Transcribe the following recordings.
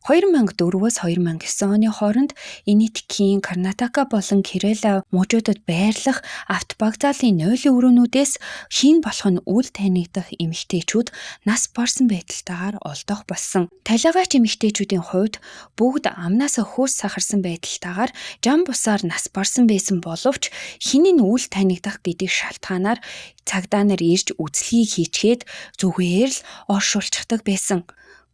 2004-өөс 2009 оны хооронд Энэтхэгийн Карнатака болон Керала мужуудад байрлах автобагзаалын нойлын өрөөнүүдээс хийн болох нь үл танигдах эмэгтэйчүүд нас барсан байдалтайгаар олдох болсон. Талигаач эмэгтэйчүүдийн хувьд бүгд амнаас хөөс сахарсан байдалтайгаар жам бусаар нас барсан байсан боловч хинийн үл танигдах гэдэг шалтгаанаар цагдаа нар ирж үзлэгийг хийчгээд зүгээр л оршуулчихдаг байсан.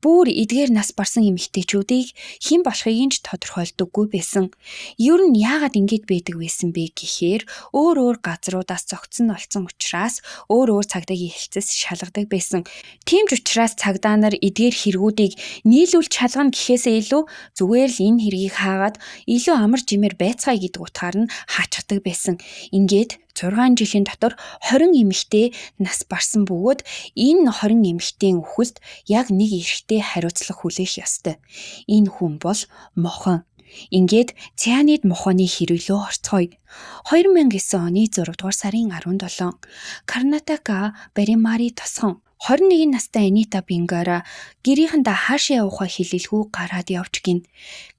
Бүр эдгээр нас барсан эмэгтэйчүүдийг хэн болохыг нь ч тодорхойлдоггүй байсан. Ер нь яагаад ингэж байдаг байсан бэ гэхээр өөр газруудаас зогтсон олцсон учраас өөр цагдаагийн хэлцэс шалгадаг байсан. Тийм ч учраас цагдаа нар эдгээр хэрэгүүдийг нийлүүлж шалгана гэхээсээ илүү зүгээр л энэ хэргийг хаагаад илүү амар жимээр байцгаая гэдэг утгаар нь хаачдаг байсан. Ингээд 6 жилийн дотор 20 эмэгтэй нас барсан бөгөөд энэ 20 эмэгтэйн үхэлд яг нэг эрэгтэй хариуцлага хүлээх ёстой. Энэ хүн бол мохон. Ингээд цианид мохоны хэрэглөө орцгоё. 2009 оны 6 дугаар сарын 17 Карнатака Баримари тосгон 21 настай Анита Бенгара гэрийнхэндээ хаашаа явахаа хэлэлгүй гараад явж гин.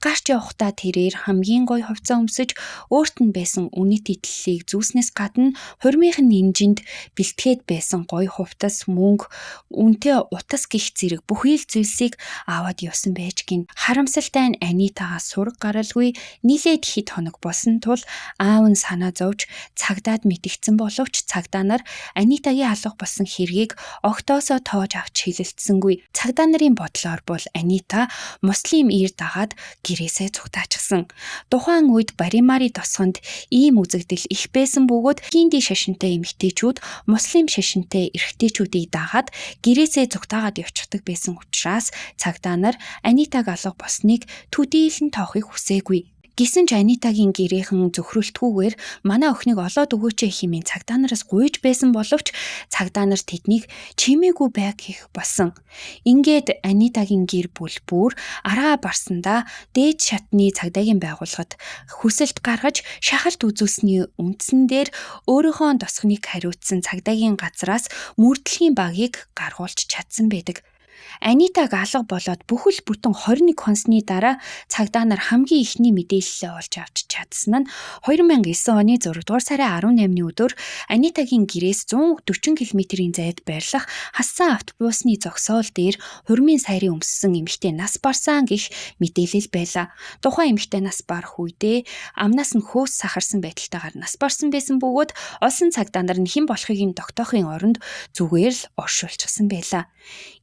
Гарч явахдаа тэрээр хамгийн гоё хувцас өмсөж өөрт нь байсан үнэт итлэлийг зүүснээс гадна хурмынхын нинжинд бэлтгээд байсан гоё хувцас, мөнгө, үнэтэй утас гих зэрэг бүхий л зүйлсийг аваад явсан байж гин. Харамсалтай нь Анитагаа сураг гаралгүй нийлээд хэд хоног болсон тул аав нь санаа зовж цагдаад мэдгдсэн боловч цагдаа нар Анитагийн алга болсон хэргийг огтоосоо тоож авч хэлэлцсэнгүй. Цагдаа нарын бодлоор бол Анита муслим ир дагаад гэрээсээ цугтаачихсан. Тухайн үед Баримари тосгонд ийм үзэгдэл их байсан бөгөөд хинди шашинтай эмэгтэйчүүд муслим шашинтай эрэгтэйчүүдийг дагаад гэрээсээ цугтаагаад явчихдаг байсан учраас цагдаа нар Анитаг алга болсныг төдийлөн тоохыг хүсээгүй. Гэсэн ч Анитагийн гэрийнхэн зөвхөрлөлтгүйгээр манай охиныг олоод өгөөч хэмээн цагдаа нараас гуйж байсан боловч цагдаа нар тэднийг чимээгүй байг хийх болсон. Ингээд Анитагийн гэр бүл бүр араа барсандаа дээд шатны цагдаагийн байгууллагад хүсэлт гаргаж шахалт үзүүлсний үндсэн дээр өөрийнхөө тосгоныг хариуцсан цагдаагийн газраас мөрдлөгийн багийг гаргуулж чадсан байдаг. Анитаг алга болоод бүхэл бүтэн 21 хонсны дараа цагдаа нар хамгийн ихний мэдээлэлээ олж авч чадсан нь 2009 оны 6 дугаар сарын 18-ны өдөр Анитагийн гэрээс 140 км-ийн зайд байрлах хассан автобусны зогсоол дээр хурмын сайрын өмссөн эмэгтэй нас барсан гэх мэдээлэл байлаа. Тухайн эмэгтэй нас барах үедээ амнаас нь хөөс сахарсан байдалтайгаар нас барсан байсан бөгөөд олсон цагдаа нар нь хэн болохыг нь тогтоохын оронд зүгээр л оршуулчихсан байлаа.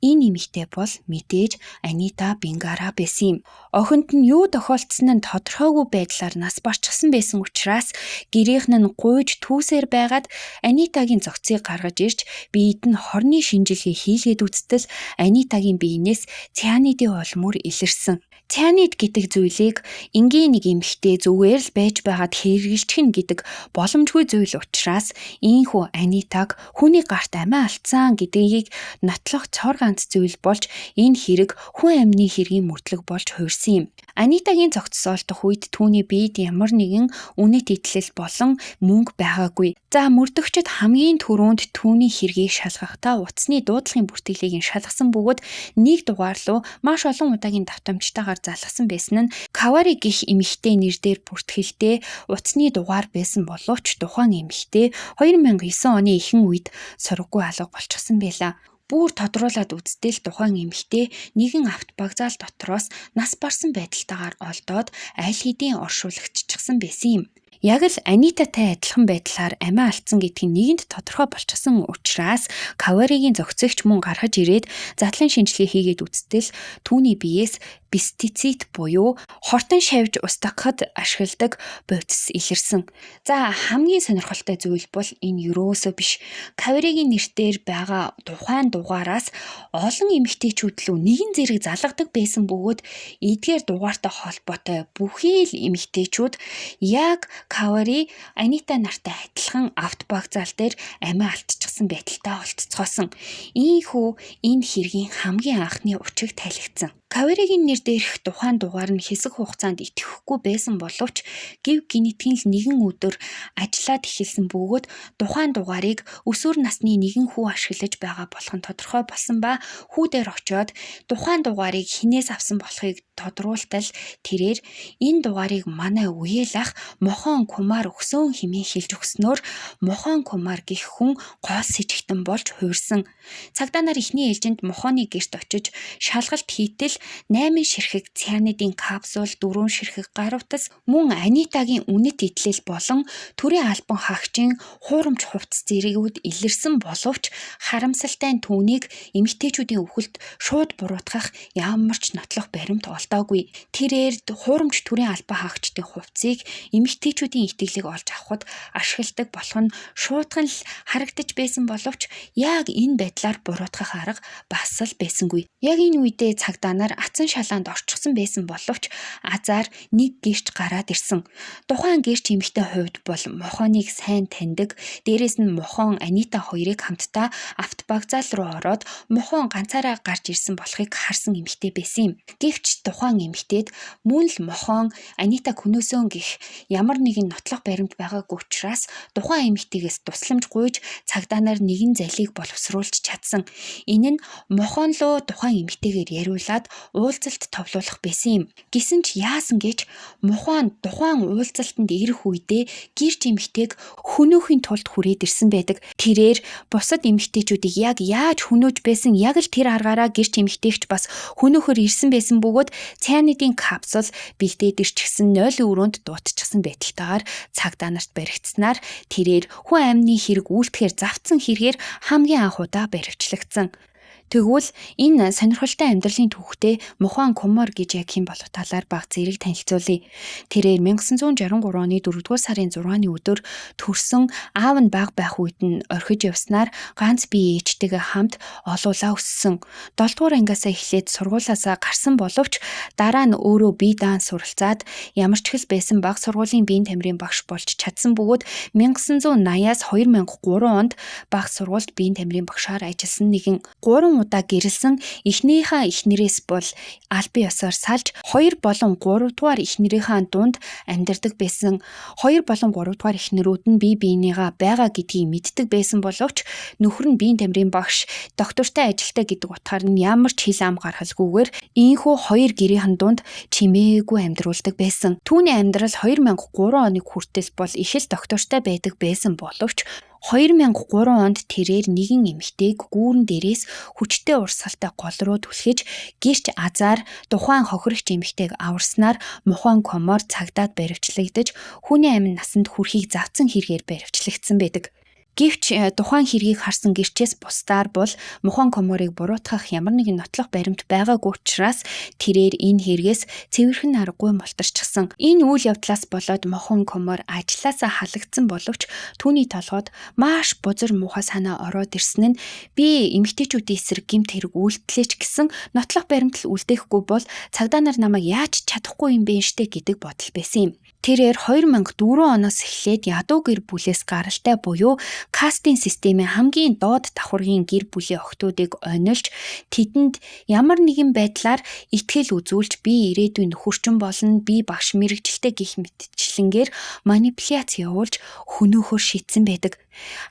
Энэ эмэгтэй бол мэдээж Анита Бенгара байсан юм. Охинд нь юу тохиолдсон нь тодорхойгүй байдлаар нас барчихсан байсан учраас гэрийнхэн нь гуйж түүсээр байгаад Анитагийн зохицыг гаргаж ирж биед нь хорны шинжилгээ хийлгээд үзтэл Анитагийн биенээс цианидын олмор илэрсэн. Цианид гэдэг зүйлийг энгийн нэг эмэгтэй зүгээр л байж байгаад хэрэгжилчих нь гэдэг боломжгүй зүйл учраас ийхүү Анитаг хүний гарт амиа алдсан гэдгийг нотлох цор ганц зүйл болж энэ хэрэг хүн амны хэргийн мөрдлөг болж хувирсан юм. Анитагийн зогцсоолдох үед түүний биед ямар нэгэн үнэт итлэл болон мөнгө байгаагүй. За мөрдөгчд хамгийн түрүүнд түүний хэргийг шалгахдаа утасны дуудлагын бүртгэлийг нь шалгасан бөгөөд нэг дугаар руу маш олон удаагийн давтамжтайгаар залгасан байсан нь Кавари гэх эмэгтэй нэрээр бүртгэлтэй утасны дугаар байсан боловч тухайн эмэгтэй 2009 оны ихэнх үед сургаггүй алга болчихсон байлаа. Бүр тодруулаад үзтэл тухайн эмэгтэй нэгэн автобагзаал дотроос нас барсан байдалтайгаар олдоод аль хэдийн оршуулагччихсан байсан юм. Яг л Анитатай адилхан байдлаар амиа алдсан гэдгийг нэгэнд тодорхой болчихсон учраас Каваригийн зохицогч мөн гаргаж ирээд задлан шинжилгээ хийгээд үзтэл түүний биеэс пестицид буюу хортон шавьж устгахад ашигладаг бодис илэрсэн. За хамгийн сонирхолтой зүйл бол энэ юусоо биш. Каваригийн нэрээр байгаа тухайн дугаараас олон эмэгтэйчүүд лөө нэгэн зэрэг залгадаг байсан бөгөөд эдгээр дугаартай холбоотой бүхий л эмэгтэйчүүд яг Кавари Анита нартай адилхан автобагзаал дээр амиа алдчихсан байдалтай олццгоосон. Ийхүү энэ хэргийн хамгийн анхны учиг талигдсан. Каверигийн нэр дээрх тухайн дугаар нь хэсэг хугацаанд итгэхгүй байсан боловч гив генетикийн л нэгэн өдөр ажиллаад эхэлсэн бөгөөд тухайн дугаарыг өсвөр насны нэгэн хүү ашиглаж байгаа болох нь тодорхой болсон ба хүүдээр очиод тухайн дугаарыг хинээс авсан болохыг тодруултал тэрээр энэ дугаарыг манай үеэл ах Мохон Кумар өгсөн хэмээн хэлж өгснөөр Мохон Кумар гэх хүн гол сэжигтэн болж хуурсан. Цагдаа нар эхний ээлжинд Мохоны гэрт очиж шалгалт хийтэл 8 ширхэг цианидын капсул, 4 ширхэг гар утас, мөн Анитагийн үнэт итлэл болон төрийн албан хаагчийн хуурамч хувцас зэрэгүүд илэрсэн боловч харамсалтай нь түүнийг эмэгтэйчүүдийн үхэлд шууд буруутгах ямар ч нотлох баримт олдоогүй. Тэрээр хуурамч төрийн албан хаагчдын хувцсыг эмэгтэйчүүдийн итгэлийг олж авахд ашигладаг болох нь шуудхан л харагдаж байсан боловч яг энэ байдлаар буруутгах арга бас л байсангүй. Яг энэ үедээ цагдаа нар ацан шалаанд орчихсон байсан боловч азар нэг гэрч гараад ирсэн. Тухайн гэрч эмэгтэй хувьд бол Мохоныг сайн таньдаг. Дээрээс нь Мохон Анита хоёрыг хамтдаа автобагзаал руу ороод Мохон ганцаараа гарч ирсэн болохыг харсан эмэгтэй байсан юм. Гэвч тухайн эмэгтэйд мөн л Мохон Анита көнөөсөн гих ямар нэгэн нотлох баримт байгаагүй учраас тухайн эмэгтэйгээс тусламж гуйж цагдаа нар нэгэн залийг боловсруулж чадсан. Энэ нь Мохон лөө тухайн эмэгтэйгээр яриулаад уулзалт товлуулах байсан юм. Гэсэн ч яасан гэж Мохон тухайн уулзалтанд ирэх үедээ гэрч эмэгтэйг хөнөөхийн тулд хүрээд ирсэн байдаг. Тэрээр бусад эмэгтэйчүүдийг яг яаж хөнөөж байсан яг л тэр аргаараа гэрч эмэгтэйгч бас хөнөөхөр ирсэн байсан бөгөөд цианидын капсул бэлдээд ирчихсэн 0 өрөөнд дуутчихсан байдалтайгаар цагдаа нарт баригдсанаар тэрээр хүн амны хэрэг үйлдэхээр завцсан хэрэгээр хамгийн анх удаа баривчлагдсан. Тэгвэл энэ сонирхолтой амьдралын түүхтэй Мохон Кумар гэж яг хэн болох талаар бага зэрэг танилцуулъя. Тэрээр 1963 оны 4-р сарын 6-ны өдөр төрсөн аав нь бага байх үед нь орхиж явснаар ганц бие ээжтэйгээ хамт олуулаа өссөн. 7-р ангиасаа эхлээд сургуулиасаа гарсан боловч дараа нь өөрөө бие даан суралцаад ямар ч хэл байсан бага сургуулийн биеийн тамирын багш болж чадсан бөгөөд 1980-аас 2003 онд бага сургуульд биеийн тамирын багшаар ажилласан нэгэн 3 удаа гэрэлсэн эхнэрийнхээ эхнэрээс бол албан ёсоор салж 2 болон 3 дугаар эхнэрийнхээ дунд амьдардаг байсан. 2 болон 3 дугаар эхнэрүүд нь бие биенийгаа байгаа гэдгийг мэддэг байсан боловч нөхөр нь биеийн тамирын багш доктортой ажилтай гэдэг утгаар нь ямар ч хил ам гаргалгүйгээр ийхүү 2 гэрийнхэн дунд чимээгүй амьдруулдаг байсан. Түүний амьдрал 2003 оны хүртэл бол их л доктортой байдаг байсан боловч 2003 онд тэрээр нэгэн эмэгтэйг гүүрэн дээрээс хүчтэй урсгалтай гол руу түлхэж гэрч азар тухайн хохирогч эмэгтэйг аварснаар Мохон Кумар цагдаад баривчлагдаж хүний амин насанд хүрэхийг завцсан хэрэгээр баривчлагдсан байдаг. Гэвч тухайн хэргийг харсан гэрчээс бусдаар бол Мохон Кумарыг буруутгах ямар нэгэн нотлох баримт байгаагүй учраас тэрээр энэ хэрэгээс цэвэрхэн аргагүй мултарчихсан. Энэ үйл явдлаас болоод Мохон Кумар ажлаасаа халагдсан боловч түүний толгойд маш бузар муухай санаа ороод ирсэн нь би эмэгтэйчүүдийн эсрэг гэмт хэрэг үйлдэлээч гэсэн нотлох баримт л үлдээхгүй бол цагдаа нар намайг яаж чадахгүй юм бэ штэ гэдэг бодол байсан юм. Тэрээр 2004 оноос эхлээд ядуу гэр бүлээс гаралтай буюу кастинг системийн хамгийн доод давхаргийн гэр бүлийн охтуудыг онилж тэдэнд ямар нэгэн байдлаар итгэл үзүүлж би ирээдүйн нөхөрчин болно, би багш мэрэгчлээ гэх мэтчлэнгээр манипуляц явуулж хөнөөхөр шийдсэн байдаг.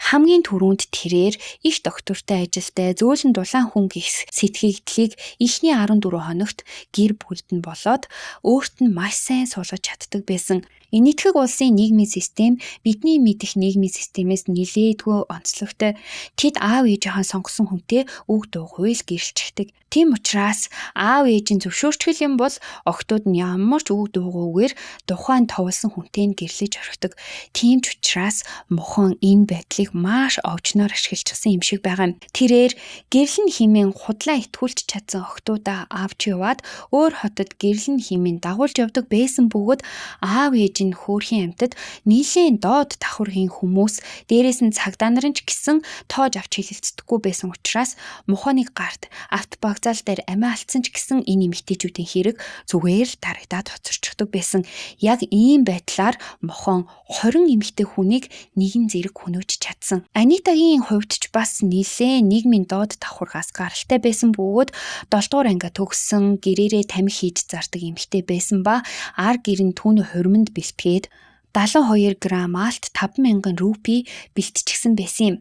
Хамгийн түрүүнд тэрээр их доктортой ажилтай зөөлөн дулаан хүн гэх сэтгэгдлийг эхний 14 хоногт гэр бүлд нь болоод өөрт нь маш сайн суулгаж чаддаг байсан. Энэтхэг улсын нийгмийн систем бидний мэдих нийгмийн системээс нэлээдгүй онцлогтой. Тэд аав ээжийнхээ сонгосон хүнтэй үг дуугүй л гэрэлцдэг. Тийм учраас аав ээжийн зөвшөөрчгөл юм бол охтууд нь ямар ч үг дуугүйгээр тухайн товлсон хүнтэй нь гэрлэж орхидог. Тийм ч учраас Мохон энэ байдлыг маш овчноор ашиглажсэн юм шиг байгаа юм. Тэрээр гэрлэн химэн худлаа итгүүлж чадсан охтуудаа авч яваад өөр хотод гэрлэн химэн дагуулж явдаг байсан бөгөөд аав ээж энэ хөөрхийн амьтад нийлэн доод давхаргийн хүмүүс дээрээс нь цагдаа нарын ч гэсэн тоож авч хилэлцдэггүй байсан учраас мохооны гарт авт багзаал дээр амиа алдсан ч гэсэн энэ эмэгтэйчүүдийн хэрэг зүгээр л дарагдаад хоцорчдаг байсан. Яг ийм байдлаар мохон 20 эмэгтэй хүнийг нэгэн зэрэг хөнөөж чадсан. Анитагийн хувьд ч бас нийлэн нийгмийн доод давхаргаас гаралтай байсан бөгөөд 7 дугаар анги төгссөн гэрээрээ тамхи хийж зардаг эмэгтэй байсан ба ар гэр нь түүний хурманд бэлтгээд 72 грамм малт 5,000 рупи бэлтчихсэн байсан юм.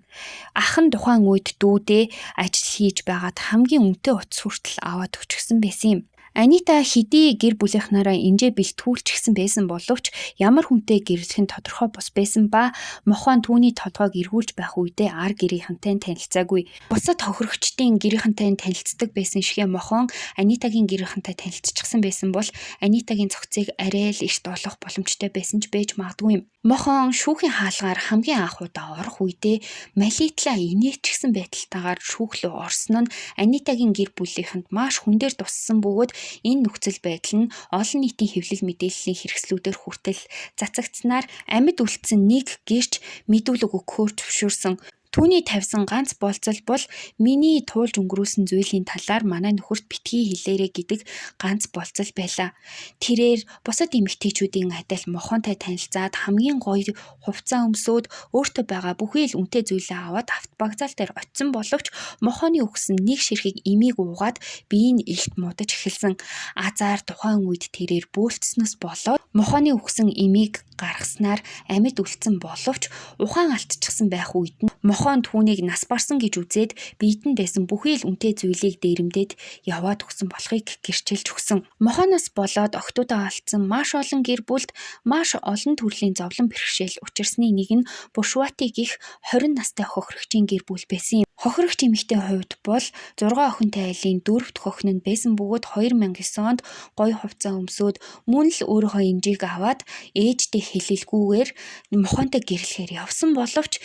Ах нь тухайн үед дүүдээ ажил хийж байгаад хамгийн үнэтэй утас хүртэл аваад өчгсөн байсан юм. Анита хэдий гэр бүлийнхнаараа инжээ бэлтгүүлчихсэн байсан боловч ямар хүнтэй гэрлэх нь тодорхой бус байсан ба мохон түүний толгойг эргүүлж байх үедээ ар гэрийнхэнтэй танилцаагүй. Бусад хохирогчдын гэрийнхэнтэй танилцдаг байсан шигэ мохон Анитагийн гэрийнхэнтэй танилцчихсан байсан бол Анитагийн цогцыг арай л эрт олох боломжтой байсан ч байж магадгүй юм. Мохон шүүхийн хаалгаар хамгийн анх удаа орох үедээ Малитла инээчихсэн байдалтайгаар шүүх рүү орсон нь Анитагийн гэр бүлийнхэнд маш хүн дээр туссан бөгөөд энэ нөхцөл байдал нь олон нийтийн хэвлэл мэдээллийн хэрэгслүүдээр хүртэл цацагдсанаар амьд үлдсэн нэг гэрч мэдүүлэг өгөхөөр зөвшөөрсөн. Түүний тавьсан ганц болцол бол миний туулж өнгөрүүлсэн зүйлийн талаар манай нөхөрт битгий хэлээрэ гэдэг ганц болцол байлаа. Тэрээр бусад эмэгтэйчүүдийн адил мохонтой танилцаад хамгийн гоё хувцас өмсөөд өөртөө байгаа бүхий л үнэтэй зүйлээ аваад автобагзаал дээр очисон боловч мохоны өгсөн нэг ширхэг имийг уугаад бие нь илт муудаж эхэлсэн. Азар тухайн үед тэрээр бөөлтснөөс болоод мохоны өгсөн имийг гаргаснаар амьд үлдсэн боловч ухаан алдчихсан байх үед нь мохон түүнийг нас барсан гэж үзээд биед нь байсан бүхий л үнэтэй зүйлийг дээрэмдээд яваад өгсөн болохыг гэрчилж өгсөн. Мохоноос болоод октоудаа алдсан маш олон гэр бүлд маш олон төрлийн зовлон бэрхшээл учирсны нэг нь Бушвати гих 20 настай хохирогчийн гэр бүл байсан юм. Хохирогч эмэгтэй хувьд бол 6 охинтой айлын 4-р охин нь байсан бөгөөд 2009 онд гоё хувцас өмсөөд мөн л өөрийнхөө эмжийг аваад ээжтэй хэлэлгүйгээр мохонтой гэрлэхээр явсан боловч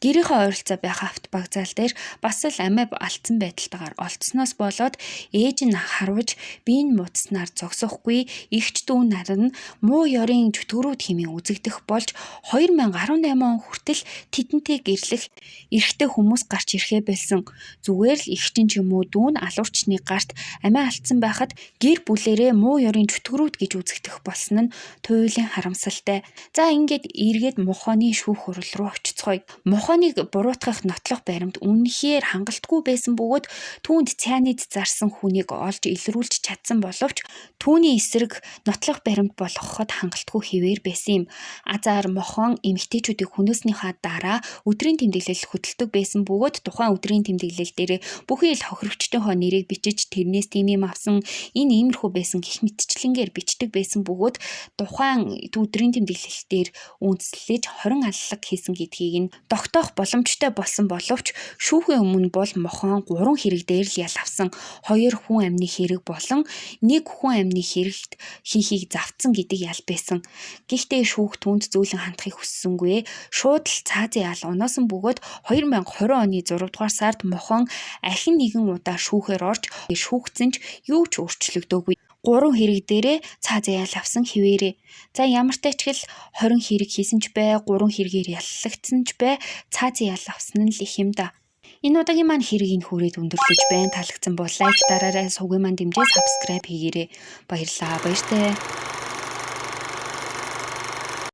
гэрийнхээ ойролцоо байх автобагзаал дээр бас л амиа алдсан байдалтайгаар олдсноос болоод ээж нь харваж биеийн муудснаар зогсохгүй эгч дүү нар нь муу ёрын чөтгөрүүд хэмээн үзэгдэх болж 2018 он хүртэл тэдэнтэй гэрлэх эрэгтэй хүмүүс гарч ирэхээ болсон. Зүгээр л эгчин ч юм уу дүү нь алуурчны гарт амиа алдсан байхад гэр бүлэрээ муу ёрын чөтгөрүүд гэж үзэгдэх болсон нь туйлын харамсалтай. За ингээд эргээд мохооны шүүх хурал руу очицгоё. Мохоныг буруутгах нотлох баримт үнэхээр хангалтгүй байсан бөгөөд түүнд цианид зарсан хүнийг олж илрүүлж чадсан боловч түүний эсрэг нотлох баримт болгоход хангалтгүй хэвээр байсан юм. Азар мохон эмэгтэйчүүдийг хүнөөснийхаа дараа өдрийн тэмдэглэл хөтэлдэг байсан бөгөөд тухайн өдрийн тэмдэглэл дээр бүхий л хохирогчтойхоо нэрийг бичиж тэрнээс тийм юм авсан энэ иймэрхүү байсан гэх мэтчлэнгээр бичдэг байсан бөгөөд тухайн өдрийн тэмдэглэл дээр үндэслэж 20 аллаг хийсэн гэдгийг нь тогтоох боломжтой болсон боловч шүүхийн өмнө бол мохон 3 хэрэг дээр л ял авсан. 2 хүн амны хэрэг болон 1 хүн амны хэрэгт хийхийг завдсан гэдэг ял байсан. Гэхдээ шүүх түнд зөөлөн хандахыг хүссэнгүй. Шууд л цаазын ял уноосон бөгөөд 2020 оны 6 дугаар сард мохон ахин нэгэн удаа шүүхээр орж шүүгцэн ч юу ч өөрчлөгдөөгүй. 3 хэрэг дээрээ цаазын ял авсан хэвээрээ. За ямар ч тач хэл 20 хэрэг хийсэн ч бай, 3 хэрэгээр яллагдсан ч бай, цаазын ял авсан нь л их юм да. Энэ удаагийн маань хэргийг хүрээд өндөрлөж байна. Таалагдсан бол лайк дараарай, сувгийн маань дэмжээ, subscribe хийгээрэй. Баярлалаа. Баяртай.